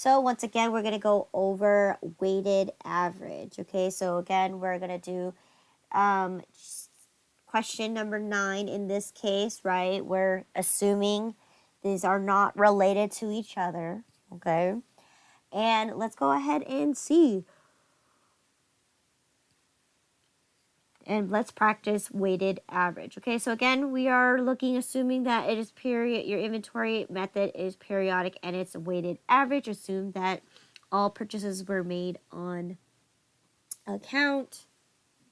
So once again, we're going to go over weighted average. Okay, so again, we're going to do question number 9 in this case, right? We're assuming these are not related to each other. Okay, and let's go ahead and see. And let's practice weighted average. Okay, so again, we are assuming that it is period. Your inventory method is periodic and it's a weighted average. Assume that all purchases were made on account.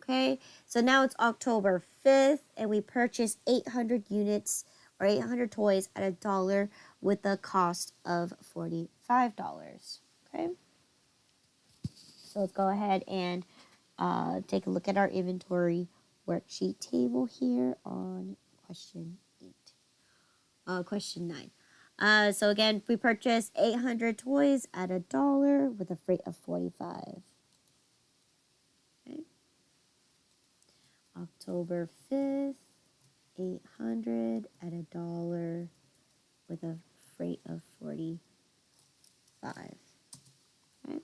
Okay, so now it's October 5th and we purchased 800 units or 800 toys at $1 with a cost of $45. Okay, so let's go ahead and take a look at our inventory worksheet table here on question 9. So again, we purchased 800 toys at $1 with a freight of $45. Okay. October 5th, 800 at $1 with a freight of $45. Okay.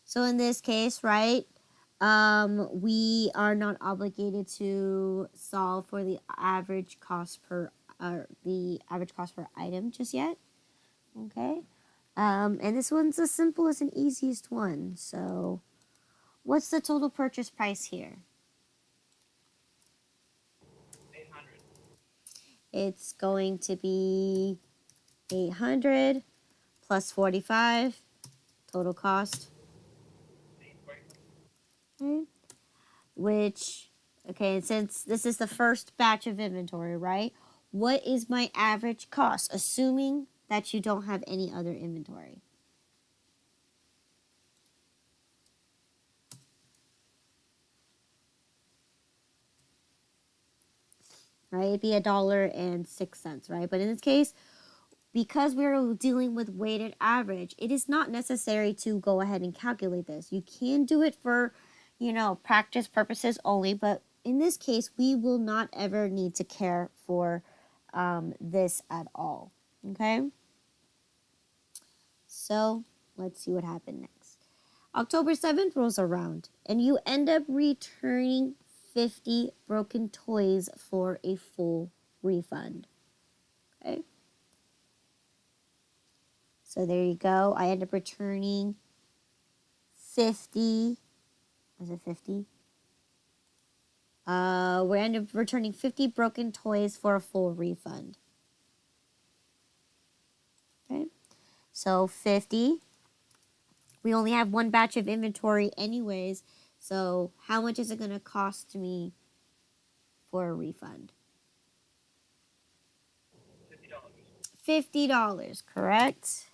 So in this case, right, we are not obligated to solve for the average cost per item just yet. Okay, and this one's the simplest and easiest one. So, what's the total purchase price here? 800. It's going to be 800 plus 45 total cost. Okay. Which, okay, since this is the first batch of inventory, right? What is my average cost, assuming that you don't have any other inventory? Right, it'd be $1.06, right? But in this case, because we're dealing with weighted average, it is not necessary to go ahead and calculate this. You can do it for, practice purposes only, but in this case, we will not ever need to care for this at all, okay? So let's see what happened next. October 7th rolls around, and you end up returning 50 broken toys for a full refund, okay? So there you go. I end up returning 50. Was it 50? We end up returning 50 broken toys for a full refund. Okay. So 50. We only have one batch of inventory anyways. So how much is it going to cost me for a refund? $50, correct?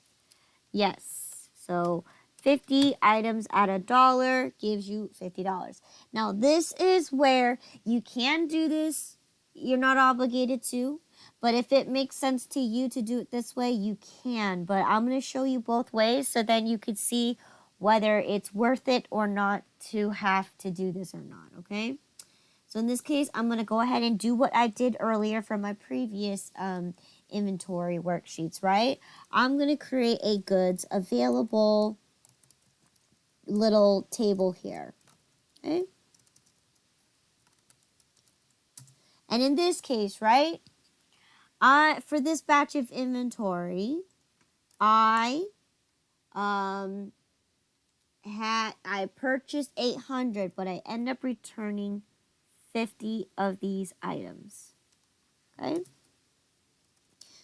Yes. So 50 items at $1 gives you $50. Now, this is where you can do this. You're not obligated to. But if it makes sense to you to do it this way, you can. But I'm going to show you both ways so then you could see whether it's worth it or not to have to do this or not, okay? So in this case, I'm going to go ahead and do what I did earlier from my previous inventory worksheets, right? I'm going to create a goods available little table here, okay? And in this case, right, for this batch of inventory, I purchased 800, but I end up returning 50 of these items, okay?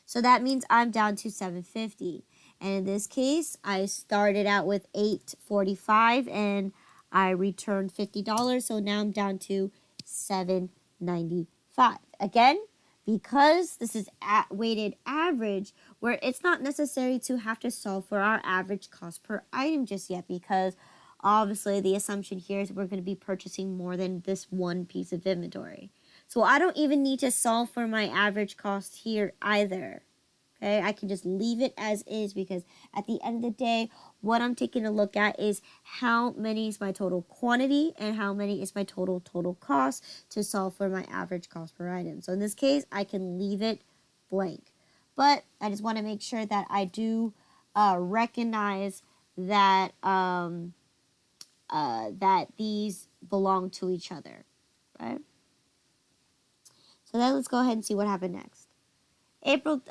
So that means I'm down to $750. And in this case, I started out with $845 and I returned $50. So now I'm down to $795. Again, because this is weighted average, where it's not necessary to have to solve for our average cost per item just yet, because obviously the assumption here is we're going to be purchasing more than this one piece of inventory. So I don't even need to solve for my average cost here either. Okay, I can just leave it as is, because at the end of the day, what I'm taking a look at is how many is my total quantity and how many is my total cost to solve for my average cost per item. So in this case, I can leave it blank. But I just want to make sure that I do recognize that that these belong to each other, right? So then let's go ahead and see what happened next. April,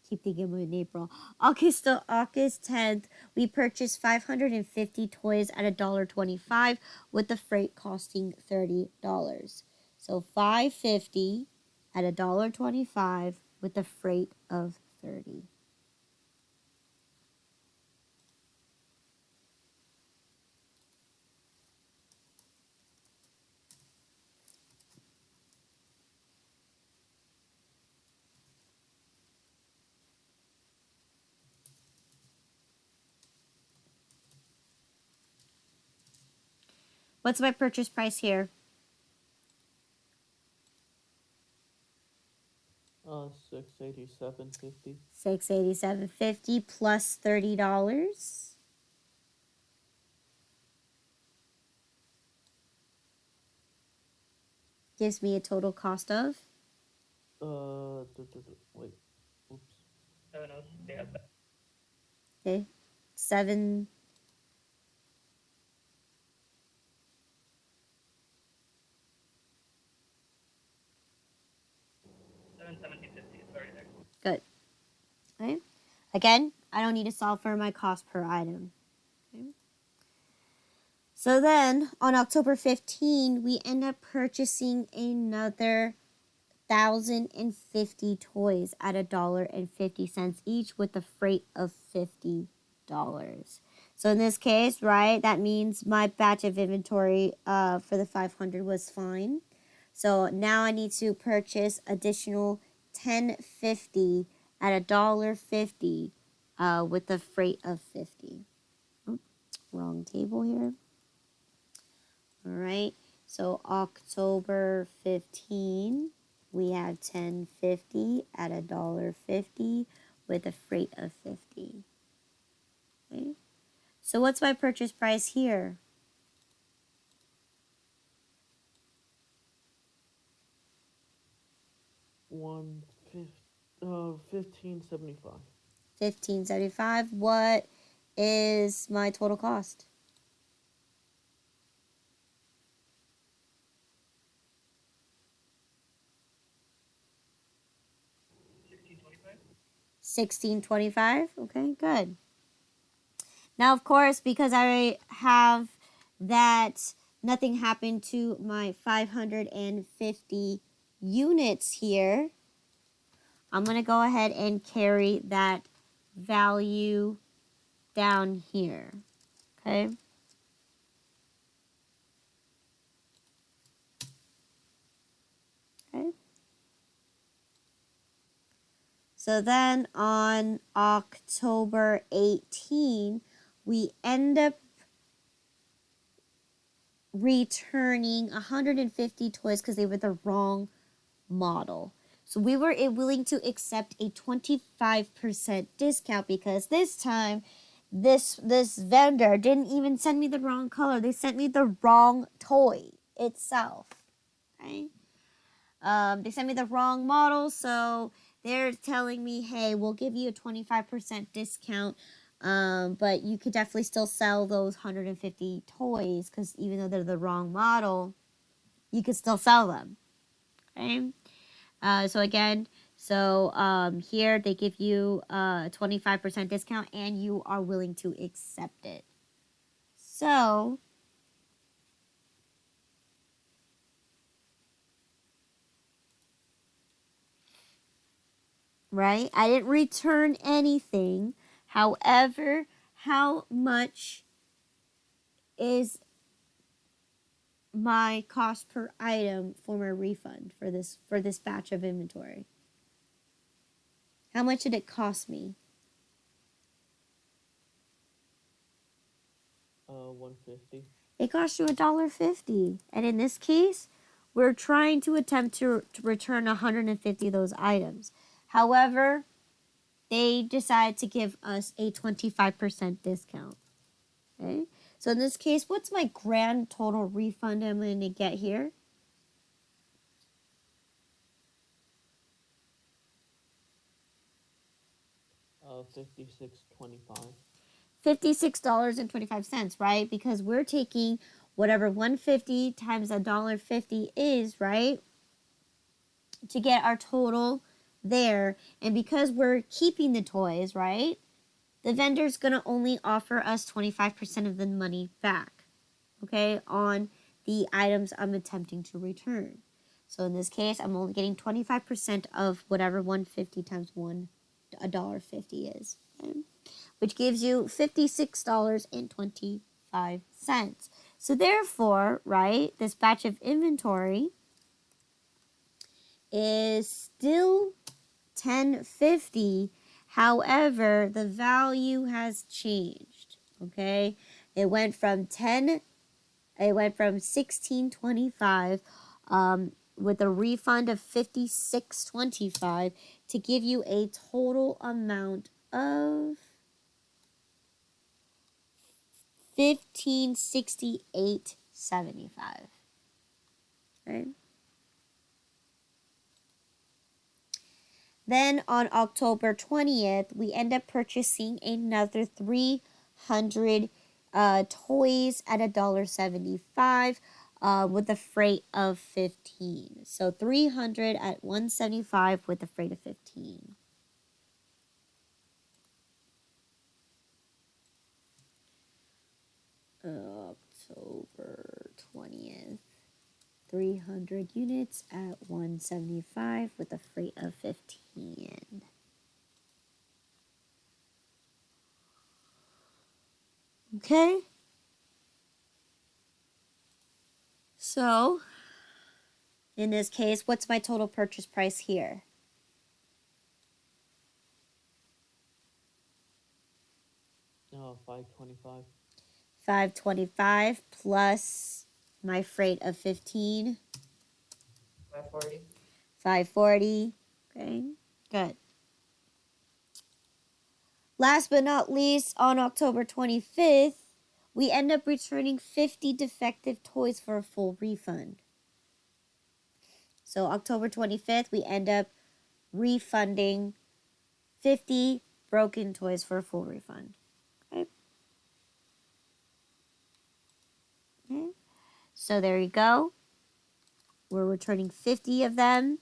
keep thinking about in April. August 10th, we purchased 550 toys at $1.25 with the freight costing $30. So 550 at $1.25 with the freight of $30. What's my purchase price here? 687.50. $687.50 plus $30 gives me a total cost of Wait. Oops. okay, seven. Good. Okay. Again, I don't need to solve for my cost per item. Okay. So then on October 15, we end up purchasing another 1,050 toys at $1.50 each with a freight of $50. So in this case, right, that means my batch of inventory for the 500 was fine. So now I need to purchase additional 1050 at $1.50 with a freight of 50. Oh, wrong table here. All right. So October 15, we have 1050 at $1.50 with a freight of 50. Okay. So what's my purchase price here? 1575. 1575. What is my total cost? $16.25. Okay, good. Now, of course, because I have that nothing happened to my 550 units here, I'm going to go ahead and carry that value down here. Okay. Okay. So then on October 18, we end up returning 150 toys because they were the wrong model. So we were willing to accept a 25% discount because this time this vendor didn't even send me the wrong color. They sent me the wrong toy itself. Okay? They sent me the wrong model, so they're telling me, hey, we'll give you a 25% discount, but you could definitely still sell those 150 toys because even though they're the wrong model, you could still sell them. Okay? So again, here they give you a 25% discount and you are willing to accept it. So, right? I didn't return anything. However, how much is my cost per item for my refund for this batch of inventory? How much did it cost me? 150. It cost you $1.50. And in this case, we're trying to attempt to return 150 of those items. However, they decide to give us a 25% discount. Okay? So in this case, what's my grand total refund I'm going to get here? $56.25. $56.25, right? Because we're taking whatever 150 times $1.50 is, right? To get our total there. And because we're keeping the toys, right? The vendor's going to only offer us 25% of the money back, okay, on the items I'm attempting to return. So in this case, I'm only getting 25% of whatever 150 times $1.50 is, okay? Which gives you $56.25. So therefore, right, this batch of inventory is still $10.50. However, the value has changed. Okay, it went from $16.25 with a refund of $56.25 to give you a total amount of $1568.75. Okay. Then on October 20th, we end up purchasing another 300 toys at $1.75 with a freight of 15. So 300 at $1.75 with a freight of 15. October 20th. 300 units at $1.75 with a freight of 15. Okay. So, in this case, what's my total purchase price here? $5.25. $5.25 plus my freight of 15. $5.40. $5.40. Okay, good. Last but not least, on October 25th, we end up returning 50 defective toys for a full refund. So October 25th, we end up refunding 50 broken toys for a full refund. Okay. Okay. So there you go. We're returning 50 of them,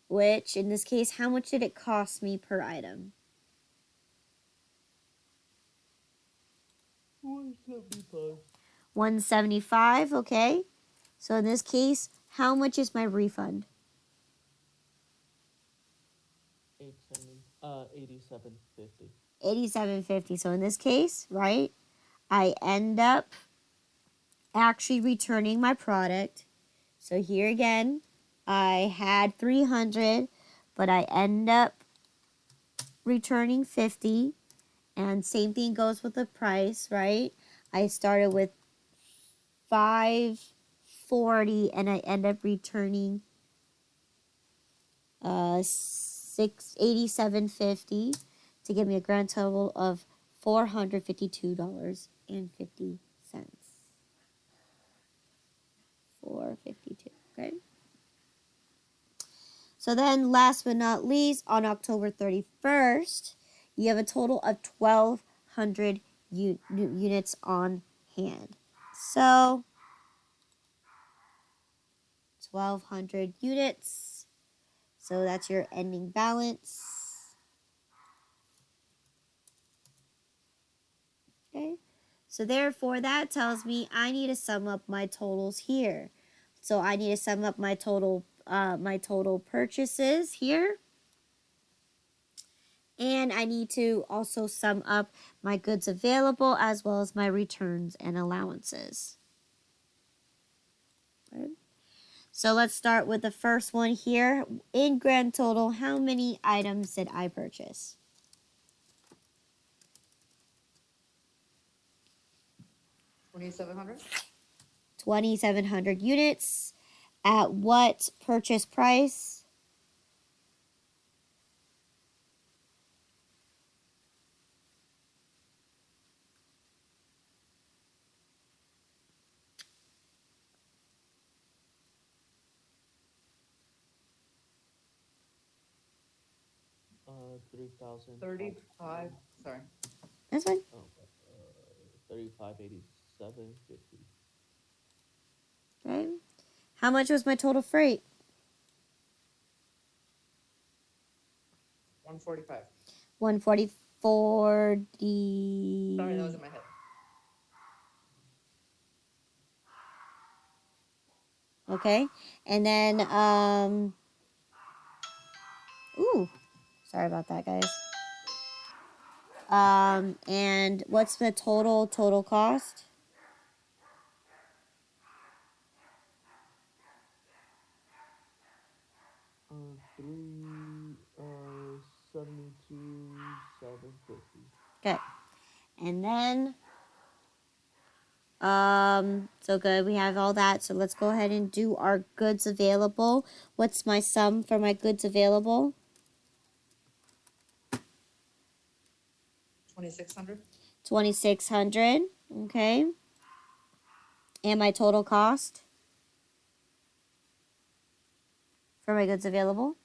which in this case, how much did it cost me per item? $1.75. $1.75, okay. So in this case, how much is my refund? $87.50. $87.50. So in this case, right, I end up actually returning my product. So here again, I had 300, but I end up returning 50. And same thing goes with the price, right? I started with $5.40 and I end up returning $87.50 to give me a grand total of $452.50. $452, okay? So then last but not least, on October 31st, you have a total of 1,200 units on hand. So 1,200 units. So that's your ending balance. Okay. So therefore, that tells me I need to sum up my totals here. So I need to sum up my total purchases here. And I need to also sum up my goods available as well as my returns and allowances. Okay. So let's start with the first one here. In grand total, how many items did I purchase? 2,700. 2,700 units. At what purchase price? 3,000. 35, sorry. That's fine. Oh, 3587.50. Okay. How much was my total freight? 145. 144. Sorry, that was in my head. Okay. And then ooh, sorry about that, guys. And what's the total cost? Three 72,750. Okay. And then so good. We have all that. So let's go ahead and do our goods available. What's my sum for my goods available? 2,600. 2,600. Okay. And my total cost for my goods available?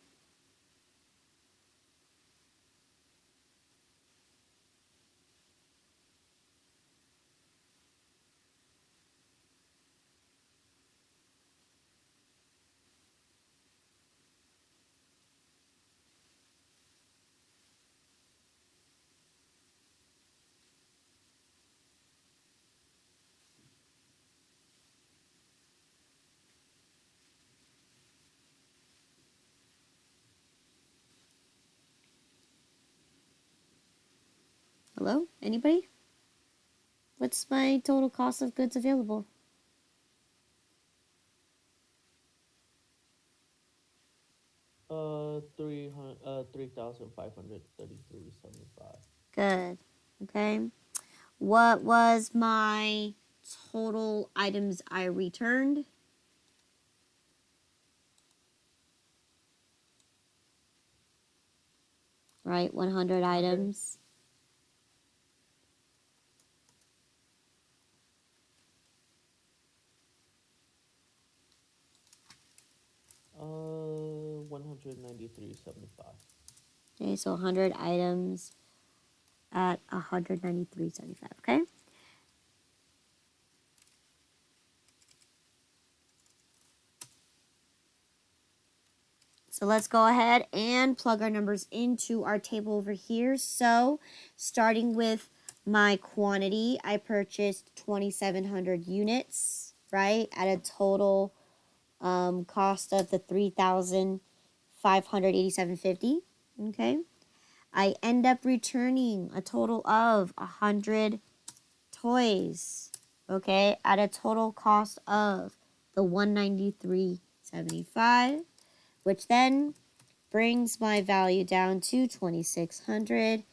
Hello? Anybody? What's my total cost of goods available? Uh, 3,533.75. Good. Okay. What was my total items I returned? Right, 100 items. Uh, 193.75. Okay, so 100 items at 193.75. Okay. So let's go ahead and plug our numbers into our table over here. So starting with my quantity, I purchased 2,700 units, right, at a total cost of the 3,587.50. Okay. I end up returning a total of 100 toys, okay, at a total cost of the 193.75, which then brings my value down to 2,600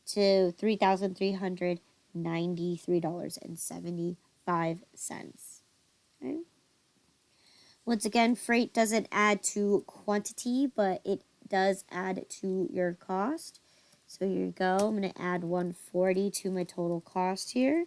to $3,393.75. Okay. Once again, freight doesn't add to quantity, but it does add to your cost. So here you go. I'm going to add 140 to my total cost here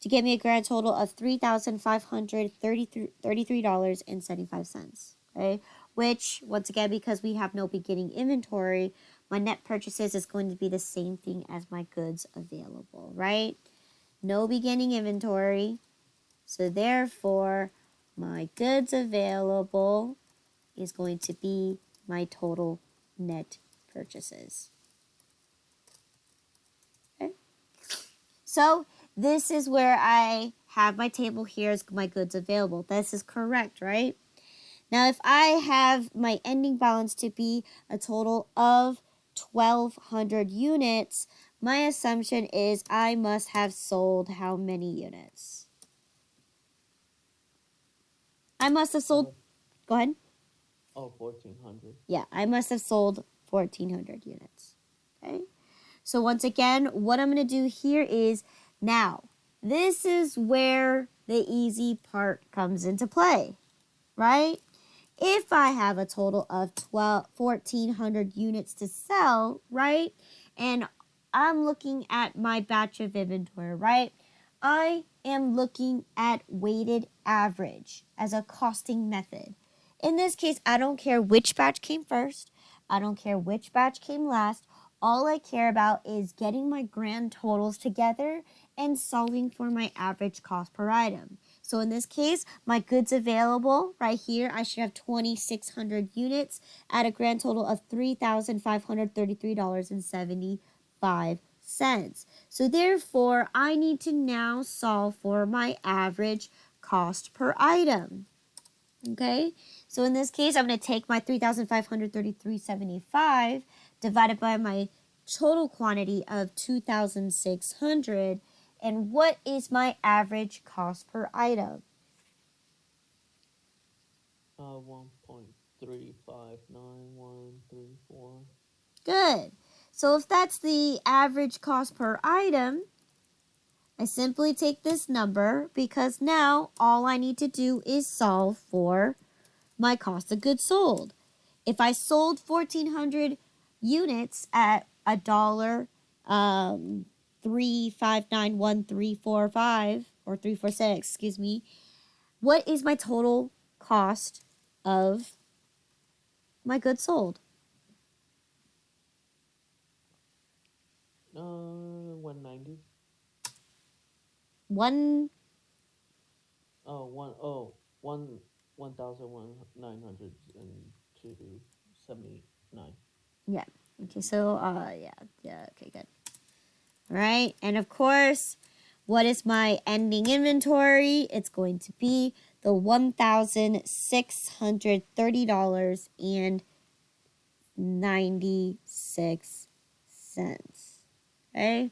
to get me a grand total of $3,533.75. Okay, which once again, because we have no beginning inventory, my net purchases is going to be the same thing as my goods available, right? No beginning inventory. So therefore, my goods available is going to be my total net purchases. Okay. So this is where I have my table here as my goods available. This is correct, right? Now, if I have my ending balance to be a total of 1,200 units, my assumption is I must have sold how many units? I must have sold, go ahead. Oh, 1,400. Yeah, I must have sold 1,400 units. Okay. So once again, what I'm going to do here is now, this is where the easy part comes into play, right? If I have a total of 1,400 units to sell, right? And I'm looking at my batch of inventory, right? I am looking at weighted average as a costing method. In this case, I don't care which batch came first. I don't care which batch came last. All I care about is getting my grand totals together and solving for my average cost per item. So in this case, my goods available right here, I should have 2,600 units at a grand total of $3,533.75. So therefore, I need to now solve for my average cost per item. Okay, so in this case, I'm going to take my 3,533.75 divided by my total quantity of 2,600. And what is my average cost per item? 1.359134. Good. So if that's the average cost per item, I simply take this number because now all I need to do is solve for my cost of goods sold. If I sold 1,400 units at $1, 3591345 or 346, excuse me, what is my total cost of my goods sold? 190. One. Oh, 1,902.79. Yeah. Okay. So yeah. Okay. Good. All right. And of course, what is my ending inventory? It's going to be the $1,630.96. Okay.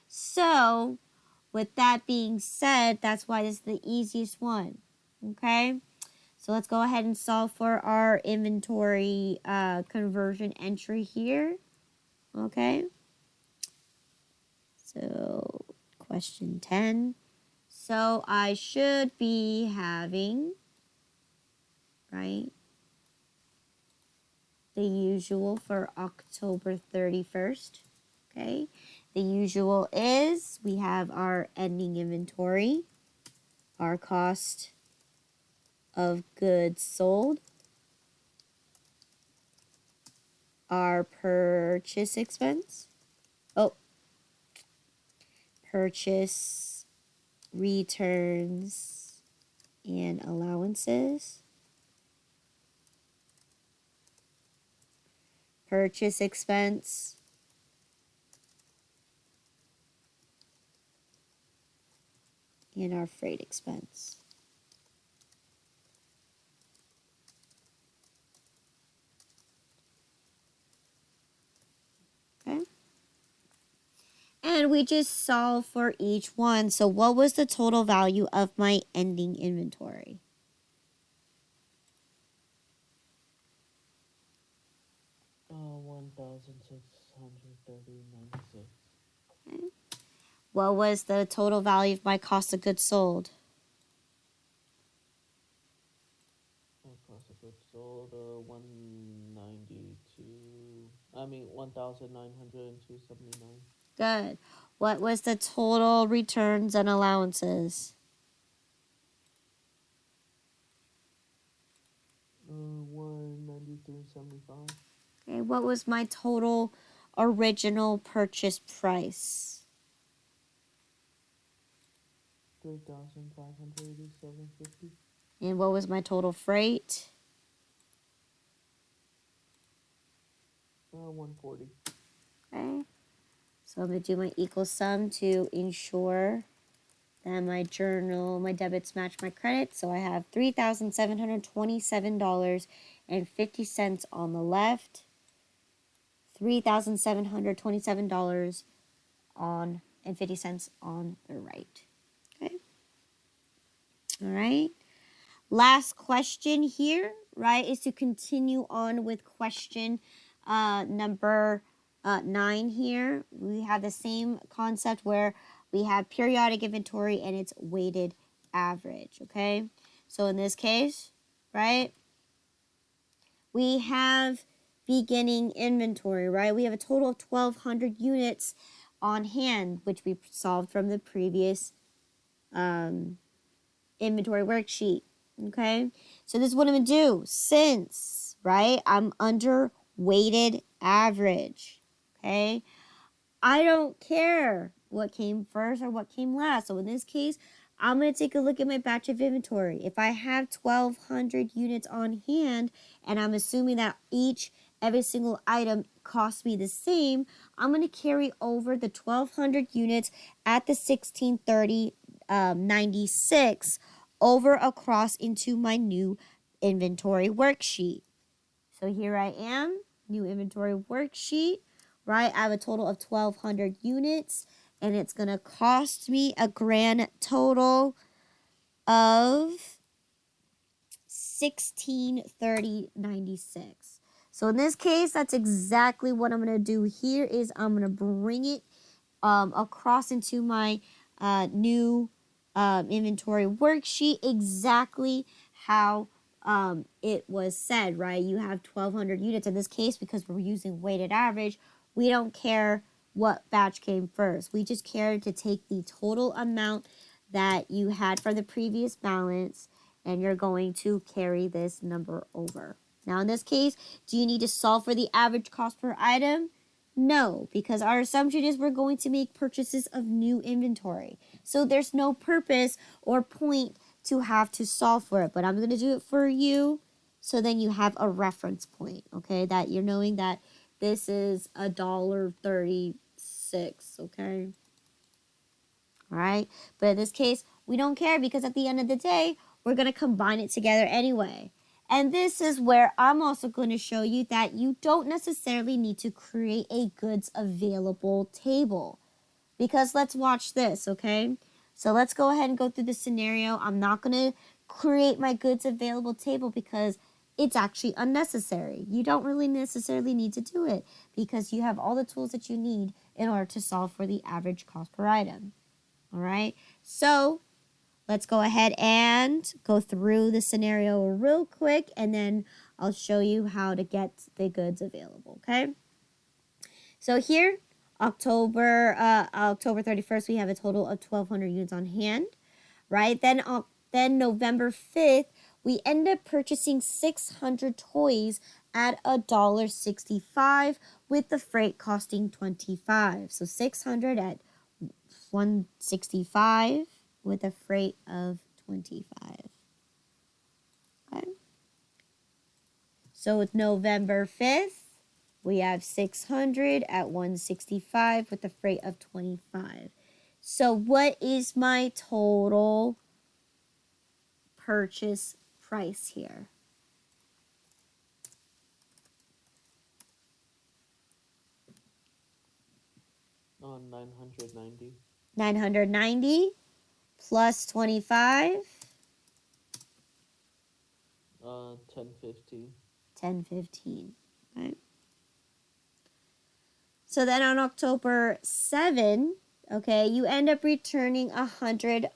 So with that being said, that's why this is the easiest one. Okay. So let's go ahead and solve for our inventory conversion entry here. Okay. So question 10. So I should be having, right, the usual for October 31st. Okay. The usual is we have our ending inventory, our cost of goods sold, our purchase expense, purchase, returns, and allowances, purchase expense, and our freight expense. Okay. And we just solve for each one. So what was the total value of my ending inventory? Uh, 1,630.96. Okay. What was the total value of my cost of goods sold? Cost of goods sold, 192. I mean, 1,902.79. Good. What was the total returns and allowances? 193.75. Okay. What was my total original purchase price? 3,587.50. And what was my total freight? 140. Okay. So I'm going to do my equal sum to ensure that my debits match my credits. So I have $3,727.50 on the left, $3,727.50 on the right. Okay. All right. Last question here, right, is to continue on with question number 9 here. We have the same concept where we have periodic inventory and it's weighted average, okay? So in this case, right, we have beginning inventory, right? We have a total of 1,200 units on hand, which we solved from the previous inventory worksheet. Okay, so this is what I'm gonna do. Since, right, I'm under weighted average. Okay, I don't care what came first or what came last. So in this case, I'm going to take a look at my batch of inventory. If I have 1,200 units on hand, and I'm assuming that every single item costs me the same, I'm going to carry over the 1,200 units at the 1630.96 over across into my new inventory worksheet. So here I am, new inventory worksheet, right? I have a total of 1,200 units, and it's going to cost me a grand total of 1630.96. So in this case, that's exactly what I'm going to do here is I'm going to bring it across into my new inventory worksheet exactly how it was said, right? You have 1,200 units in this case because we're using weighted average. We don't care what batch came first. We just care to take the total amount that you had for the previous balance, and you're going to carry this number over. Now, in this case, do you need to solve for the average cost per item? No, because our assumption is we're going to make purchases of new inventory. So there's no purpose or point to have to solve for it, but I'm going to do it for you so then you have a reference point, okay? That you're knowing that this is $1.36, okay? All right, but in this case, we don't care because at the end of the day, we're going to combine it together anyway. And this is where I'm also going to show you that you don't necessarily need to create a goods available table. Because let's watch this, okay? So let's go ahead and go through the scenario. I'm not going to create my goods available table because it's actually unnecessary. You don't really necessarily need to do it because you have all the tools that you need in order to solve for the average cost per item. All right, so let's go ahead and go through the scenario real quick, and then I'll show you how to get the goods available, okay? So here, October 31st, we have a total of 1,200 units on hand, right? Then November 5th, we end up purchasing 600 toys at $1.65 with the freight costing $25. So 600 at $165 with a freight of $25. Okay. So with November 5th, we have 600 at $165 with a freight of $25. So what is my total purchase price here? On 990. 990 plus 25. 1050. 1015. Okay. So then on October 7, okay, you end up returning 100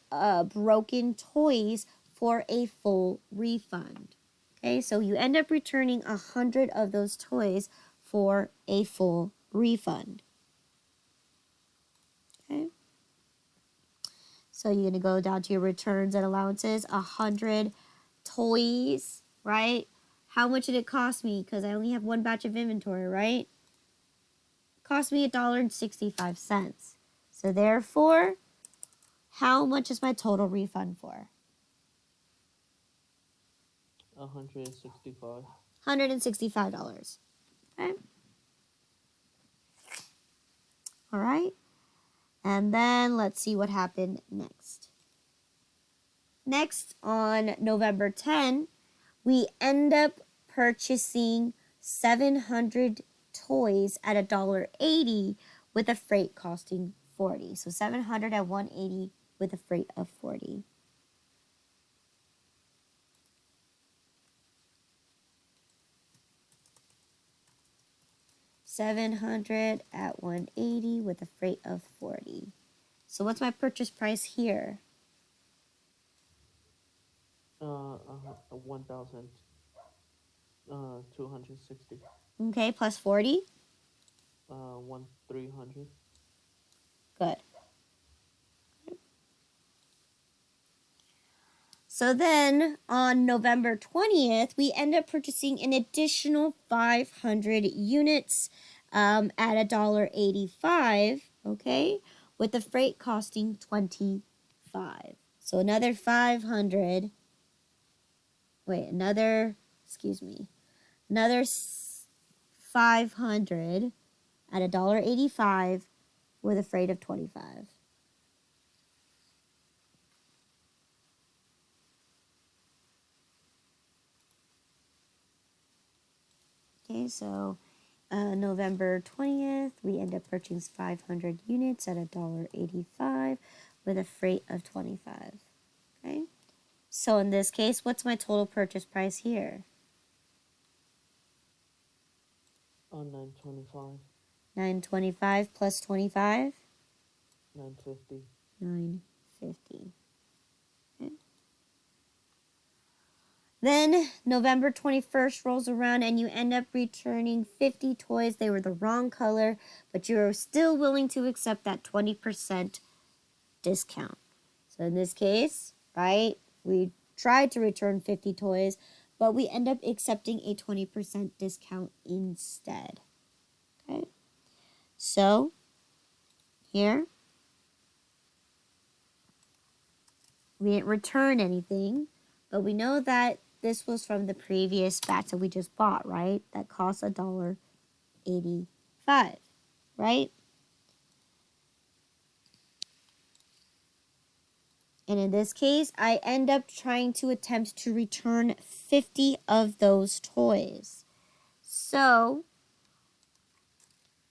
broken toys for a full refund. Okay, so you end up returning 100 of those toys for a full refund. Okay. So you're going to go down to your returns and allowances, 100 toys, right? How much did it cost me? Because I only have one batch of inventory, right? It cost me $1.65. So therefore, how much is my total refund for? $165. $165. Okay. All right. And then let's see what happened next. Next, on November 10, we end up purchasing 700 toys at $1.80 with a freight costing $40. So 700 at $180 with a freight of $40. $700 at $180 with a freight of $40. So what's my purchase price here? 1,260. Okay, plus 40. 300. Good. So then on November 20th, we end up purchasing an additional 500 units at $1.85, okay, with the freight costing $25. So another 500, another 500 at $1.85 with a freight of 25. Okay, so November 20th, we end up purchasing 500 units at $1.85 with a freight of 25. Okay, so in this case, what's my total purchase price here? 925. 925 plus 25? 950. 950. Okay. Then November 21st rolls around and you end up returning 50 toys. They were the wrong color, but you're still willing to accept that 20% discount. So in this case, right, we tried to return 50 toys, but we end up accepting a 20% discount instead. Okay, so here we didn't return anything, but we know that this was from the previous batch that we just bought, right? That cost $1.85, right? And in this case, I end up trying to attempt to return 50 of those toys. So,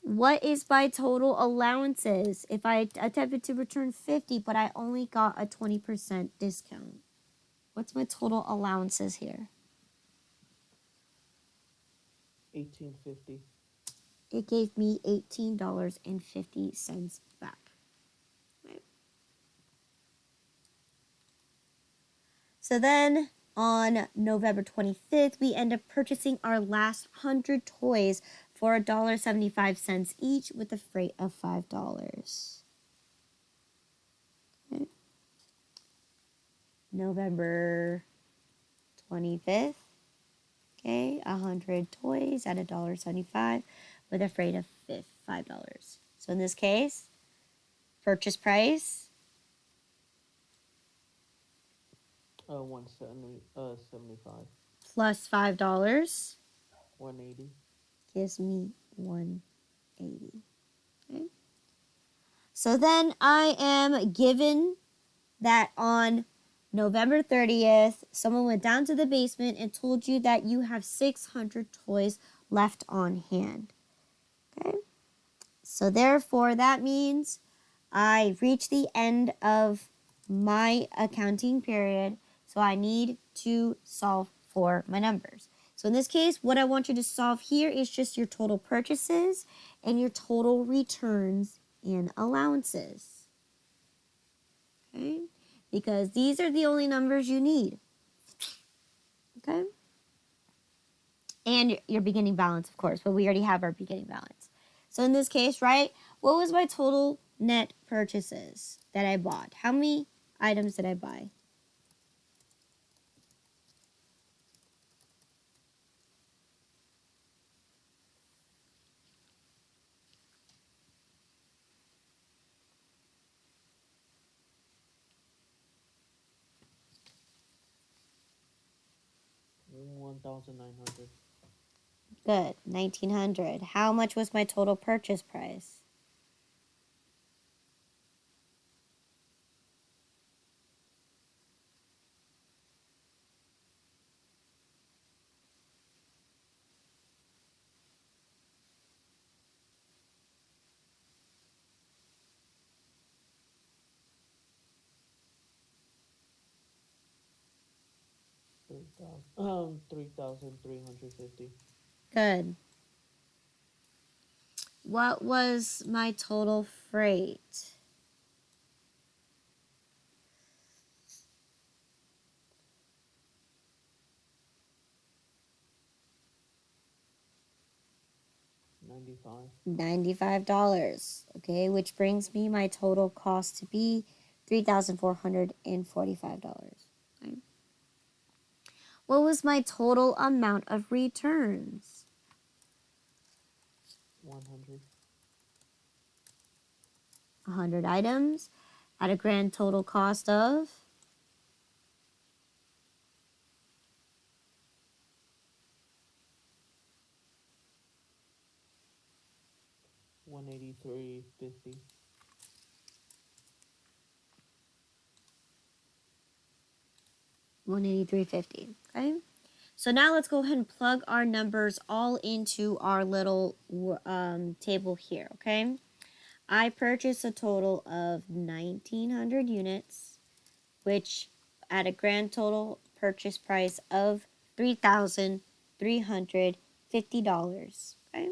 what is my total allowances if I attempted to return 50, but I only got a 20% discount? What's my total allowances here? 1850. It gave me $18.50 back. Right. So then on November 25th, we end up purchasing our last 100 toys for $1.75 each with a freight of $5. Okay. November 25th, okay, 100 toys at $1.75 with a freight of $5. So in this case, purchase price 75. plus $5 180. gives me $180. Okay. So then I am given that on November 30th, someone went down to the basement and told you that you have 600 toys left on hand. Okay? So therefore, that means I reached the end of my accounting period, so I need to solve for my numbers. So in this case, what I want you to solve here is just your total purchases and your total returns and allowances. Okay? Because these are the only numbers you need. Okay? And your beginning balance, of course, but we already have our beginning balance. So in this case, right, what was my total net purchases that I bought? How many items did I buy? $1,900. Good, 1,900. How much was my total purchase price? $3,350. Good. What was my total freight? $95. Okay, which brings me my total cost to be $3,445. Okay. What was my total amount of returns? 100. 100 items at a grand total cost of 183.50. 183.50. Okay. So now let's go ahead and plug our numbers all into our little table here. Okay. I purchased a total of 1,900 units, which at a grand total purchase price of $3,350. Okay.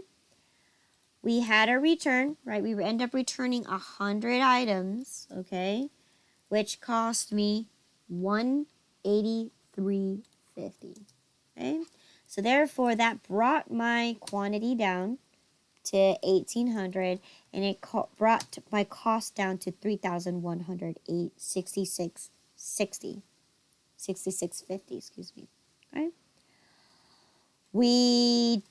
We had a return, right? We end up returning 100 items, okay, which cost me $183.50. Okay. So therefore that brought my quantity down to 1,800 and it brought my cost down to 66.50, excuse me. Okay. We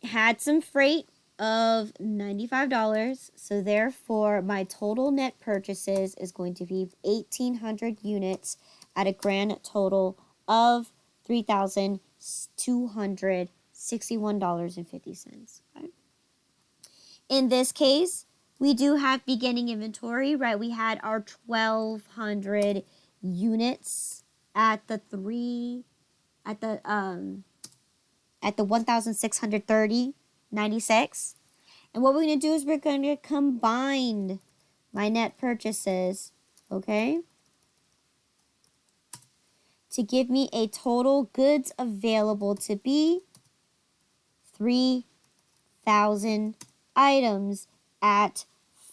had some freight of $95, so therefore my total net purchases is going to be 1,800 units at a grand total of $3,261.50. Okay. In this case, we do have beginning inventory, right? We had our 1,200 units at the 1,630.96. And what we're going to do is we're going to combine my net purchases, okay, to give me a total goods available to be 3,000 items at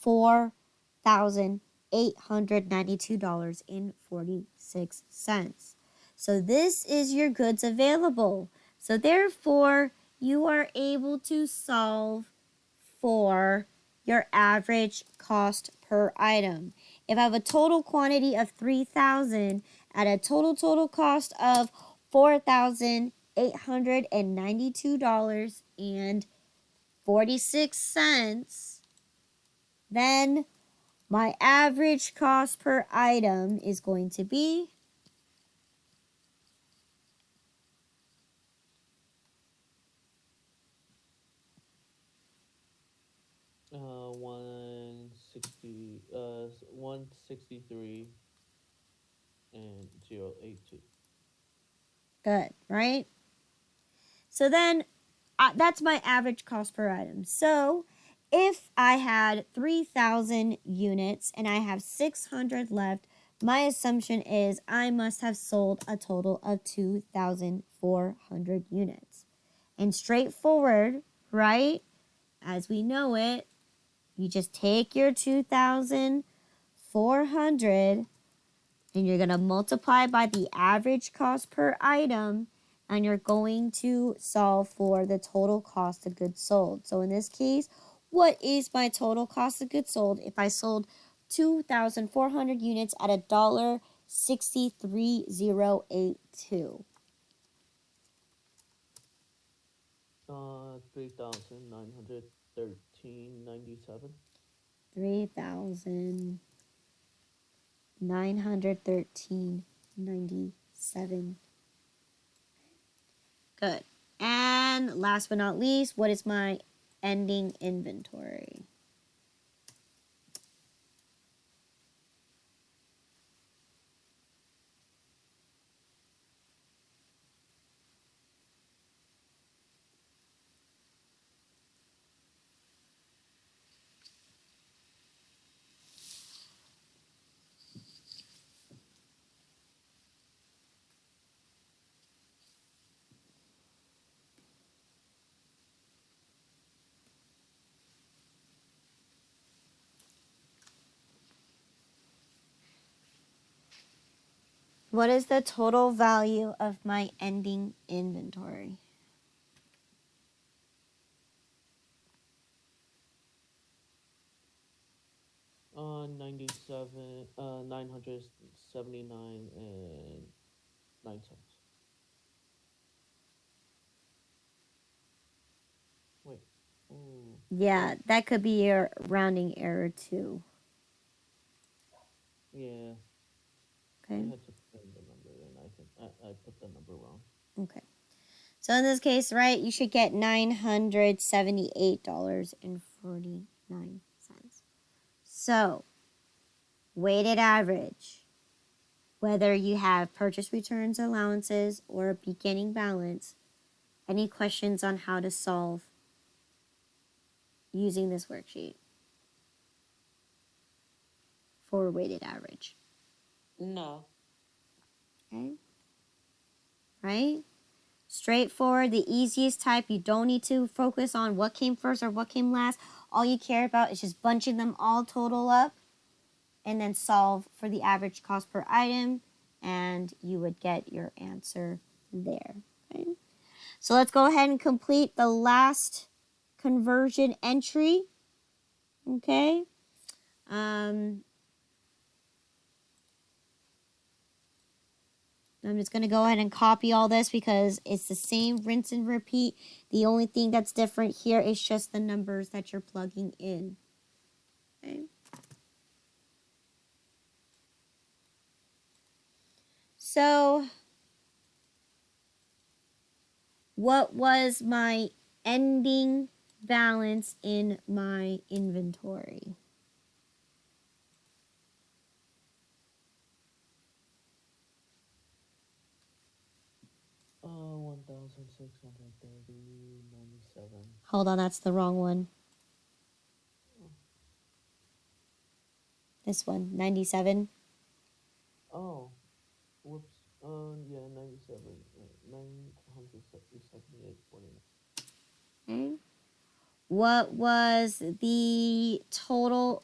$4,892.46. So this is your goods available. So therefore, you are able to solve for your average cost per item. If I have a total quantity of 3,000 at a total cost of $4,892.46, then my average cost per item is going to be 163 and 082. good, right? So then that's my average cost per item. So if I had 3,000 units and I have 600 left, my assumption is I must have sold a total of 2,400 units. And straightforward, right? As we know it, you just take your 2,400 and you're going to multiply by the average cost per item and you're going to solve for the total cost of goods sold. So in this case, what is my total cost of goods sold if I sold 2,400 units at $1.63082? 3,913.97. 3,913.97. Good. And last but not least, what is my ending inventory? What is the total value of my ending inventory? 979 and 9 cents. Oh. Yeah, that could be your rounding error too. Yeah. I Okay. had to put in the number, and I put the number wrong. Okay. So in this case, right, you should get $978.49. So, weighted average, whether you have purchase returns, allowances, or a beginning balance, any questions on how to solve using this worksheet for weighted average? No. Okay. Right? Straightforward, the easiest type. You don't need to focus on what came first or what came last. All you care about is just bunching them all total up and then solve for the average cost per item, and you would get your answer there. Okay? So let's go ahead and complete the last conversion entry. Okay. I'm just going to go ahead and copy all this because it's the same rinse and repeat. The only thing that's different here is just the numbers that you're plugging in. Okay. So, what was my ending balance in my inventory? Uh, 1,630.97. Hold on, that's the wrong one. This one, 97. Oh, whoops. Yeah, 97. 978.49. Okay. What was the total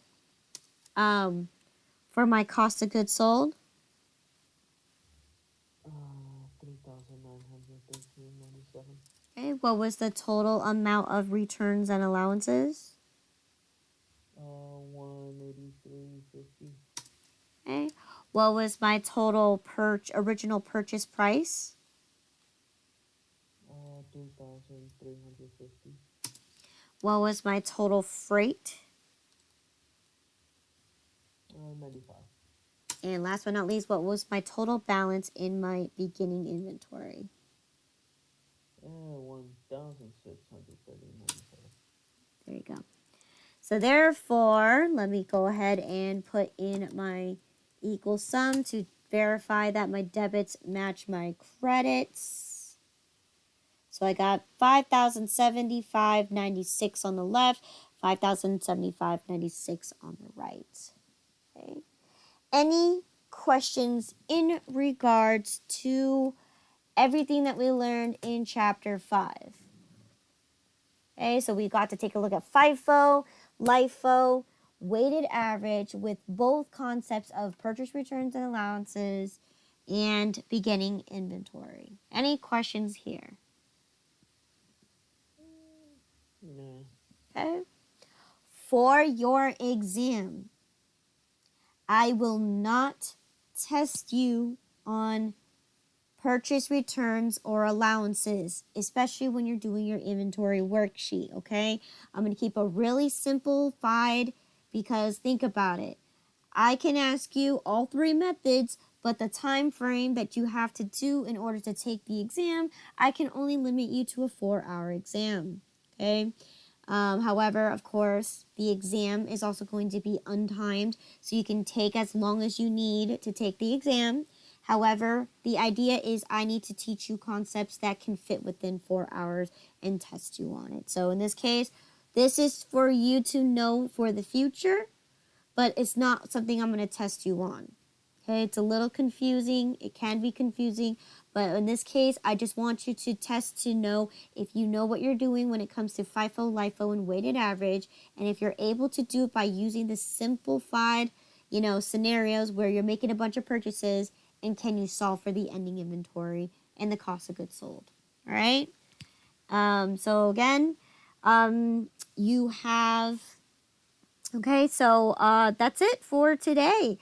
for my cost of goods sold? 3,913.97. Okay. What was the total amount of returns and allowances? 183.50. Okay. What was my total original purchase price? 2,350. What was my total freight? 95. And last but not least, what was my total balance in my beginning inventory? 1,630.97. There you go. So therefore, let me go ahead and put in my equal sum to verify that my debits match my credits. So I got 5,075.96 on the left, 5,075.96 on the right. Okay. Any questions in regards to everything that we learned in chapter 5? Okay, so we got to take a look at FIFO, LIFO, weighted average with both concepts of purchase returns and allowances and beginning inventory. Any questions here? Nah. Okay. For your exam, I will not test you on purchase returns or allowances, especially when you're doing your inventory worksheet, okay? I'm going to keep it really simplified because think about it. I can ask you all three methods, but the time frame that you have to do in order to take the exam, I can only limit you to a 4-hour exam, okay? However, of course, the exam is also going to be untimed, so you can take as long as you need to take the exam. However, the idea is I need to teach you concepts that can fit within 4 hours and test you on it. So in this case, this is for you to know for the future, but it's not something I'm going to test you on. Okay, it's a little confusing. It can be confusing, but in this case, I just want you to test to know if you know what you're doing when it comes to FIFO, LIFO, and weighted average, and if you're able to do it by using the simplified, scenarios where you're making a bunch of purchases, and can you solve for the ending inventory and the cost of goods sold. All right. So again, you have. Okay, so that's it for today.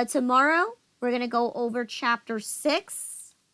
Tomorrow, we're going to go over chapter 6.